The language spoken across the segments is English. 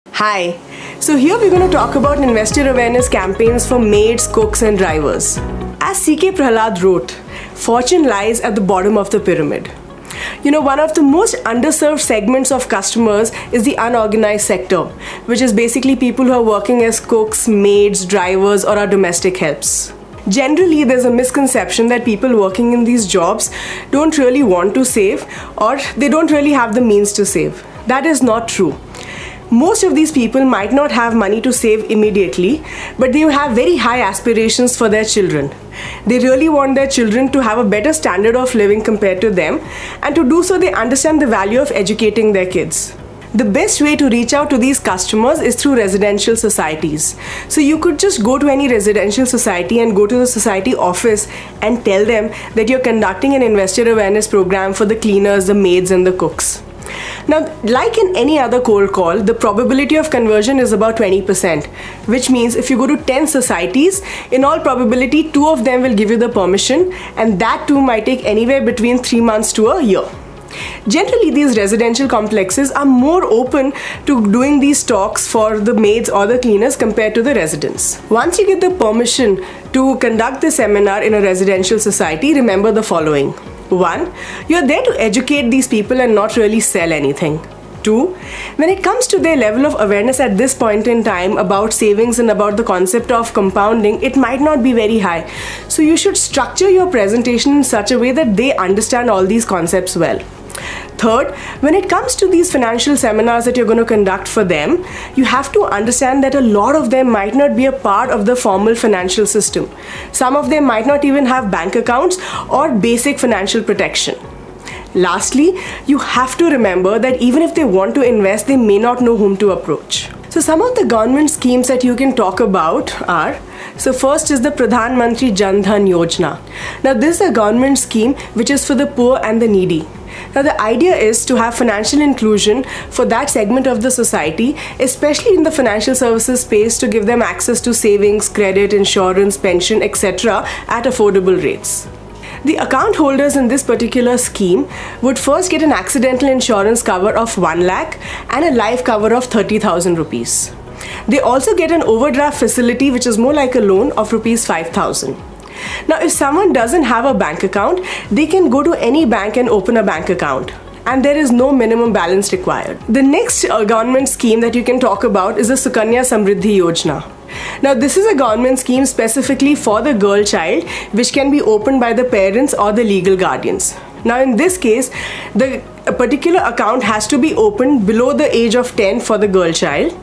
Hi. So here we're going to talk about investor awareness campaigns for maids, cooks and drivers. As C.K. Prahalad wrote, fortune lies at the bottom of the pyramid. One of the most underserved segments of customers is the unorganized sector, which is basically people who are working as cooks, maids, drivers or are domestic helps. Generally, there's a misconception that people working in these jobs don't really want to save or they don't really have the means to save. That is not true. Most of these people might not have money to save immediately, but they have very high aspirations for their children. They really want their children to have a better standard of living compared to them, and to do so they understand the value of educating their kids. The best way to reach out to these customers is through residential societies. So you could just go to any residential society and go to the society office and tell them that you're conducting an investor awareness program for the cleaners, the maids and the cooks. Now, like in any other cold call, the probability of conversion is about 20%, which means if you go to 10 societies, in all probability, 2 of them will give you the permission, and that too might take anywhere between 3 months to a year. Generally, these residential complexes are more open to doing these talks for the maids or the cleaners compared to the residents. Once you get the permission to conduct the seminar in a residential society, remember the following. 1. You're there to educate these people and not really sell anything. 2. When it comes to their level of awareness at this point in time about savings and about the concept of compounding, it might not be very high. So you should structure your presentation in such a way that they understand all these concepts well. Third, when it comes to these financial seminars that you're going to conduct for them, you have to understand that a lot of them might not be a part of the formal financial system. Some of them might not even have bank accounts or basic financial protection. Lastly, you have to remember that even if they want to invest, they may not know whom to approach. So some of the government schemes that you can talk about are, so first is the Pradhan Mantri Jan Dhan Yojana. Now this is a government scheme which is for the poor and the needy. Now the idea is to have financial inclusion for that segment of the society, especially in the financial services space, to give them access to savings, credit, insurance, pension, etc. at affordable rates. The account holders in this particular scheme would first get an accidental insurance cover of 1 lakh and a life cover of 30,000 rupees. They also get an overdraft facility which is more like a loan of rupees 5,000. Now, if someone doesn't have a bank account, they can go to any bank and open a bank account. And there is no minimum balance required. The next government scheme that you can talk about is the Sukanya Samriddhi Yojana. Now, this is a government scheme specifically for the girl child, which can be opened by the parents or the legal guardians. Now, in this case, a particular account has to be opened below the age of 10 for the girl child.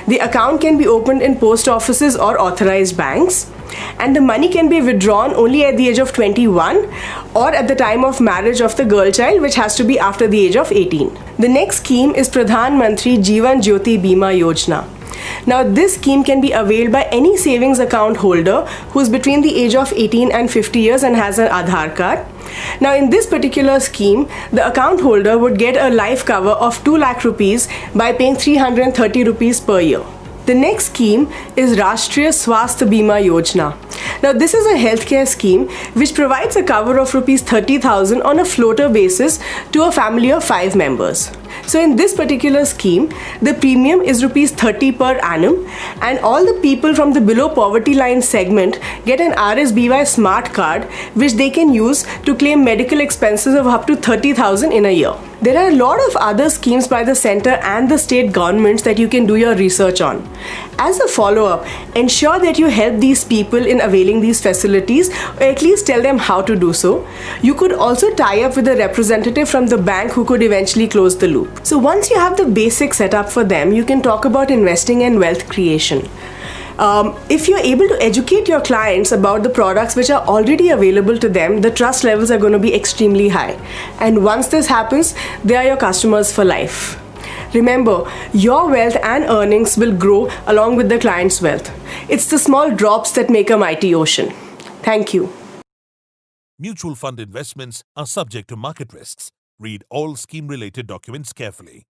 The account can be opened in post offices or authorized banks, and the money can be withdrawn only at the age of 21 or at the time of marriage of the girl child, which has to be after the age of 18. The next scheme is Pradhan Mantri Jeevan Jyoti Bima Yojana. Now, this scheme can be availed by any savings account holder who is between the age of 18 and 50 years and has an Aadhaar card. Now, in this particular scheme, the account holder would get a life cover of 2 lakh rupees by paying 330 rupees per year. The next scheme is Rashtriya Swasthya Bima Yojana. Now, this is a healthcare scheme which provides a cover of rupees 30,000 on a floater basis to a family of 5 members. So in this particular scheme, the premium is rupees 30 per annum, and all the people from the below poverty line segment get an RSBY smart card which they can use to claim medical expenses of up to 30,000 in a year. There are a lot of other schemes by the center and the state governments that you can do your research on. As a follow-up, ensure that you help these people in availing these facilities, or at least tell them how to do so. You could also tie up with a representative from the bank who could eventually close the loop. So once you have the basic setup for them, you can talk about investing and wealth creation. If you're able to educate your clients about the products which are already available to them, the trust levels are going to be extremely high. And once this happens, they are your customers for life. Remember, your wealth and earnings will grow along with the client's wealth. It's the small drops that make a mighty ocean. Thank you. Mutual fund investments are subject to market risks. Read all scheme-related documents carefully.